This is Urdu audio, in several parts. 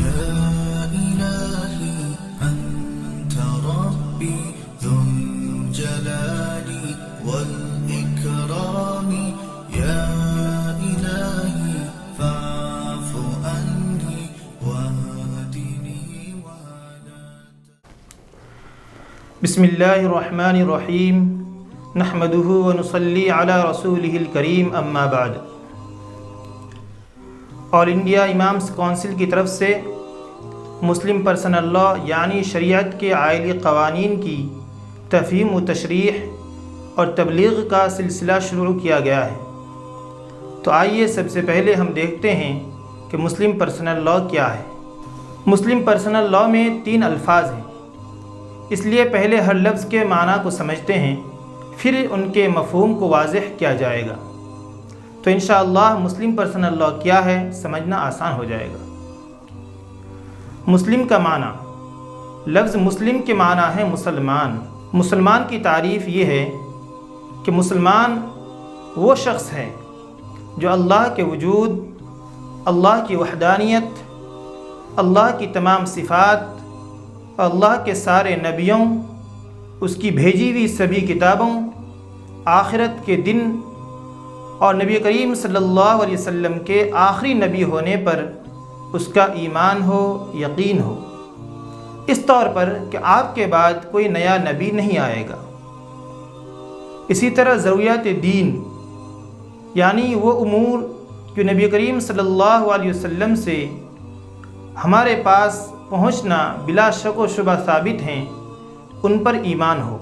يا إلهي أنت ربي ذو الجلال والإكرام يا إلهي فاعف عني واهدني ولا بسم اللہ الرحمن الرحیم نحمدہ ونصلی علی رسولہ الکریم اما بعد۔ آل انڈیا امامز کونسل کی طرف سے مسلم پرسنل لا یعنی شریعت کے آئلی قوانین کی تفہیم و تشریح اور تبلیغ کا سلسلہ شروع کیا گیا ہے۔ تو آئیے سب سے پہلے ہم دیکھتے ہیں کہ مسلم پرسنل لا کیا ہے۔ مسلم پرسنل لا میں 3 الفاظ ہیں، اس لیے پہلے ہر لفظ کے معنی کو سمجھتے ہیں، پھر ان کے مفہوم کو واضح کیا جائے گا، تو انشاءاللہ مسلم پرسنل لا کیا ہے سمجھنا آسان ہو جائے گا۔ مسلم کا معنی، لفظ مسلم کے معنی ہے مسلمان۔ مسلمان کی تعریف یہ ہے کہ مسلمان وہ شخص ہے جو اللہ کے وجود، اللہ کی وحدانیت، اللہ کی تمام صفات، اللہ کے سارے نبیوں، اس کی بھیجی ہوئی سبھی کتابوں، آخرت کے دن اور نبی کریم صلی اللہ علیہ وسلم کے آخری نبی ہونے پر اس کا ایمان ہو، یقین ہو، اس طور پر کہ آپ کے بعد کوئی نیا نبی نہیں آئے گا۔ اسی طرح ضروریات دین یعنی وہ امور جو نبی کریم صلی اللہ علیہ وسلم سے ہمارے پاس پہنچنا بلا شک و شبہ ثابت ہیں، ان پر ایمان ہو،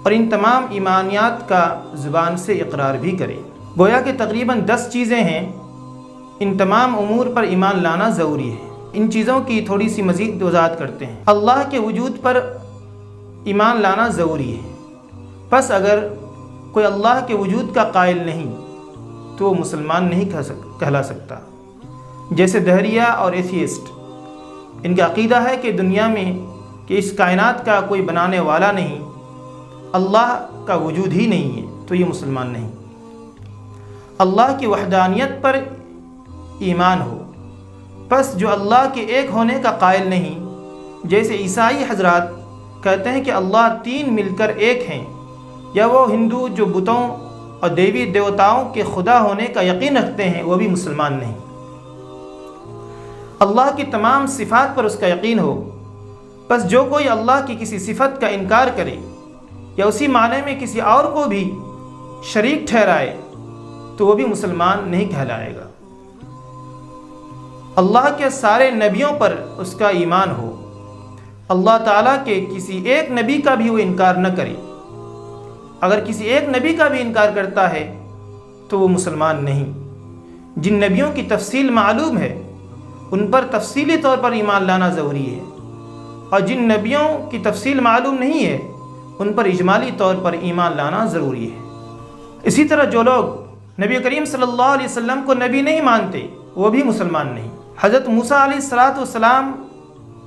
اور ان تمام ایمانیات کا زبان سے اقرار بھی کرے۔ گویا کہ تقریباً 10 چیزیں ہیں، ان تمام امور پر ایمان لانا ضروری ہے۔ ان چیزوں کی تھوڑی سی مزید وضاحت کرتے ہیں۔ اللہ کے وجود پر ایمان لانا ضروری ہے، پس اگر کوئی اللہ کے وجود کا قائل نہیں تو وہ مسلمان نہیں کہلا سکتا۔ جیسے دہریہ اور ایتھیسٹ، ان کا عقیدہ ہے کہ دنیا میں کہ اس کائنات کا کوئی بنانے والا نہیں، اللہ کا وجود ہی نہیں ہے، تو یہ مسلمان نہیں۔ اللہ کی وحدانیت پر ایمان ہو، پس جو اللہ کے ایک ہونے کا قائل نہیں، جیسے عیسائی حضرات کہتے ہیں کہ اللہ 3 مل کر ایک ہیں، یا وہ ہندو جو بتوں اور دیوی دیوتاؤں کے خدا ہونے کا یقین رکھتے ہیں، وہ بھی مسلمان نہیں۔ اللہ کی تمام صفات پر اس کا یقین ہو، پس جو کوئی اللہ کی کسی صفت کا انکار کرے یا اسی معنی میں کسی اور کو بھی شریک ٹھہرائے تو وہ بھی مسلمان نہیں کہلائے گا۔ اللہ کے سارے نبیوں پر اس کا ایمان ہو، اللہ تعالیٰ کے کسی ایک نبی کا بھی وہ انکار نہ کرے۔ اگر کسی ایک نبی کا بھی انکار کرتا ہے تو وہ مسلمان نہیں۔ جن نبیوں کی تفصیل معلوم ہے ان پر تفصیلی طور پر ایمان لانا ضروری ہے، اور جن نبیوں کی تفصیل معلوم نہیں ہے ان پر اجمالی طور پر ایمان لانا ضروری ہے۔ اسی طرح جو لوگ نبی کریم صلی اللہ علیہ وسلم کو نبی نہیں مانتے وہ بھی مسلمان نہیں۔ حضرت موسیٰ علیہ السلام،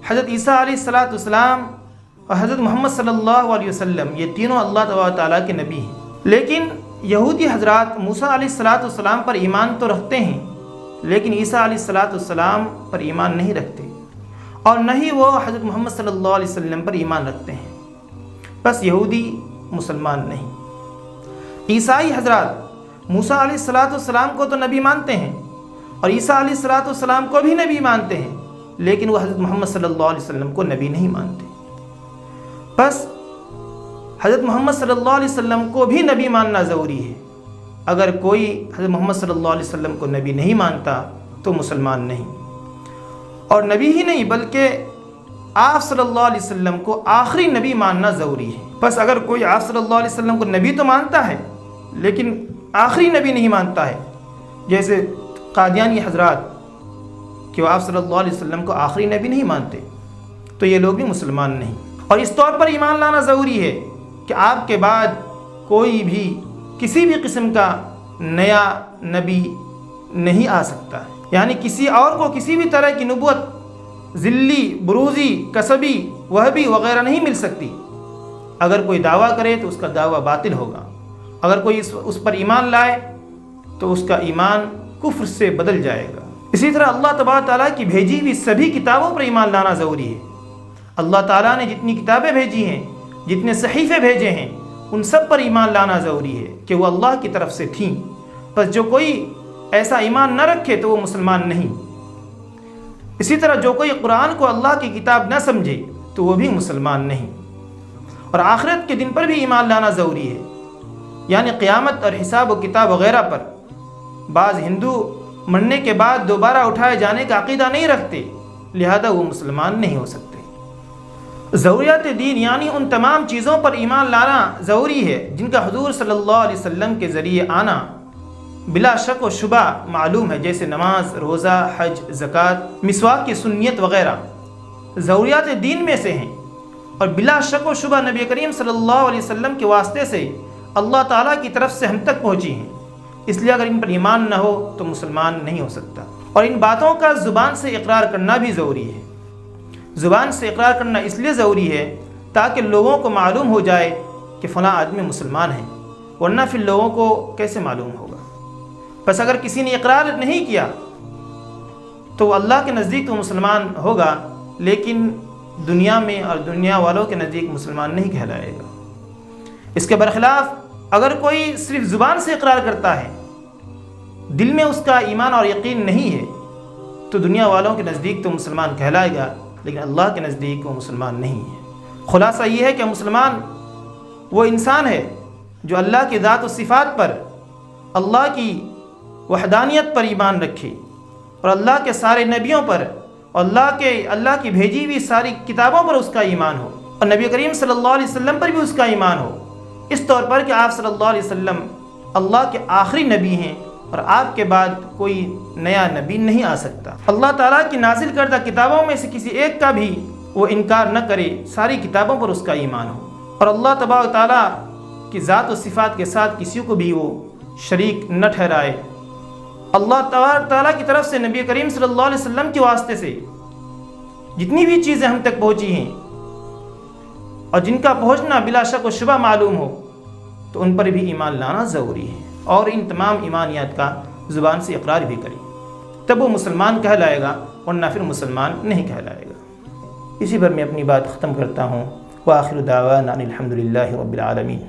حضرت عیسیٰ علیہ السلام اور حضرت محمد صلی اللہ علیہ وسلم، یہ تینوں اللہ تعالیٰ کے نبی ہیں، لیکن یہودی حضرات موسیٰ علیہ السلام پر ایمان تو رکھتے ہیں لیکن عیسیٰ علیہ السلام پر ایمان نہیں رکھتے، اور نہ ہی وہ حضرت محمد صلی اللہ علیہ وسلم پر ایمان رکھتے ہیں، بس یہودی مسلمان نہیں۔ عیسائی حضرات موسیٰ علیہ السلام کو تو نبی مانتے ہیں اور عیسیٰ علیہ السلام کو بھی نبی مانتے ہیں، لیکن وہ حضرت محمد صلی اللہ علیہ وسلم کو نبی نہیں مانتے۔ بس حضرت محمد صلی اللہ علیہ وسلم کو بھی نبی ماننا ضروری ہے۔ اگر کوئی حضرت محمد صلی اللہ علیہ وسلم کو نبی نہیں مانتا تو مسلمان نہیں، اور نبی ہی نہیں بلکہ آپ صلی اللہ علیہ وسلم کو آخری نبی ماننا ضروری ہے۔ بس اگر کوئی آپ صلی اللہ علیہ وسلم کو نبی تو مانتا ہے لیکن آخری نبی نہیں مانتا ہے، جیسے قادیانی حضرات کہ وہ آپ صلی اللہ علیہ وسلم کو آخری نبی نہیں مانتے، تو یہ لوگ بھی مسلمان نہیں۔ اور اس طور پر ایمان لانا ضروری ہے کہ آپ کے بعد کوئی بھی کسی بھی قسم کا نیا نبی نہیں آ سکتا ہے، یعنی کسی اور کو کسی بھی طرح کی نبوت ذلی، بروزی، کسبی، وہبی وغیرہ نہیں مل سکتی۔ اگر کوئی دعویٰ کرے تو اس کا دعویٰ باطل ہوگا، اگر کوئی اس پر ایمان لائے تو اس کا ایمان کفر سے بدل جائے گا۔ اسی طرح اللہ تبارک تعالیٰ کی بھیجی ہوئی سبھی کتابوں پر ایمان لانا ضروری ہے۔ اللہ تعالیٰ نے جتنی کتابیں بھیجی ہیں، جتنے صحیفے بھیجے ہیں، ان سب پر ایمان لانا ضروری ہے کہ وہ اللہ کی طرف سے تھیں۔ پس جو کوئی ایسا ایمان نہ رکھے تو وہ مسلمان نہیں۔ اسی طرح جو کوئی قرآن کو اللہ کی کتاب نہ سمجھے تو وہ بھی مسلمان نہیں۔ اور آخرت کے دن پر بھی ایمان لانا ضروری ہے، یعنی قیامت اور حساب و کتاب وغیرہ پر۔ بعض ہندو مرنے کے بعد دوبارہ اٹھائے جانے کا عقیدہ نہیں رکھتے، لہذا وہ مسلمان نہیں ہو سکتے۔ ضروریات دین یعنی ان تمام چیزوں پر ایمان لانا ضروری ہے جن کا حضور صلی اللہ علیہ وسلم کے ذریعے آنا بلا شک و شبہ معلوم ہے، جیسے نماز، روزہ، حج، زکوٰۃ، مسواک کی سنیت وغیرہ ضروریات دین میں سے ہیں، اور بلا شک و شبہ نبی کریم صلی اللہ علیہ وسلم کے واسطے سے اللہ تعالیٰ کی طرف سے ہم تک پہنچی ہیں۔ اس لیے اگر ان پر ایمان نہ ہو تو مسلمان نہیں ہو سکتا۔ اور ان باتوں کا زبان سے اقرار کرنا بھی ضروری ہے۔ زبان سے اقرار کرنا اس لیے ضروری ہے تاکہ لوگوں کو معلوم ہو جائے کہ فلاں آدمی مسلمان ہے، ورنہ پھر لوگوں کو کیسے معلوم ہوگا؟ بس اگر کسی نے اقرار نہیں کیا تو اللہ کے نزدیک تو مسلمان ہوگا، لیکن دنیا میں اور دنیا والوں کے نزدیک مسلمان نہیں کہلائے گا۔ اس کے برخلاف اگر کوئی صرف زبان سے اقرار کرتا ہے، دل میں اس کا ایمان اور یقین نہیں ہے، تو دنیا والوں کے نزدیک تو مسلمان کہلائے گا، لیکن اللہ کے نزدیک وہ مسلمان نہیں ہے۔ خلاصہ یہ ہے کہ مسلمان وہ انسان ہے جو اللہ کی ذات و صفات پر، اللہ کی وحدانیت پر ایمان رکھے، اور اللہ کے سارے نبیوں پر، اور اللہ کی بھیجی ہوئی ساری کتابوں پر اس کا ایمان ہو، اور نبی کریم صلی اللہ علیہ وسلم پر بھی اس کا ایمان ہو، اس طور پر کہ آپ صلی اللہ علیہ وسلم اللہ کے آخری نبی ہیں اور آپ کے بعد کوئی نیا نبی نہیں آ سکتا۔ اللہ تعالیٰ کی نازل کردہ کتابوں میں سے کسی ایک کا بھی وہ انکار نہ کرے، ساری کتابوں پر اس کا ایمان ہو، اور اللہ تبارک تعالیٰ کی ذات و صفات کے ساتھ کسی کو بھی وہ شریک نہ ٹھہرائے۔ اللہ تبارک تعالیٰ کی طرف سے نبی کریم صلی اللہ علیہ وسلم کے واسطے سے جتنی بھی چیزیں ہم تک پہنچی ہیں اور جن کا پہنچنا بلا شک و شبہ معلوم ہو، تو ان پر بھی ایمان لانا ضروری ہے، اور ان تمام ایمانیات کا زبان سے اقرار بھی کرے، تب وہ مسلمان کہلائے گا، ورنہ پھر مسلمان نہیں کہلائے گا۔ اسی پر میں اپنی بات ختم کرتا ہوں۔ وآخر دعوانا ان الحمد للہ رب العالمین۔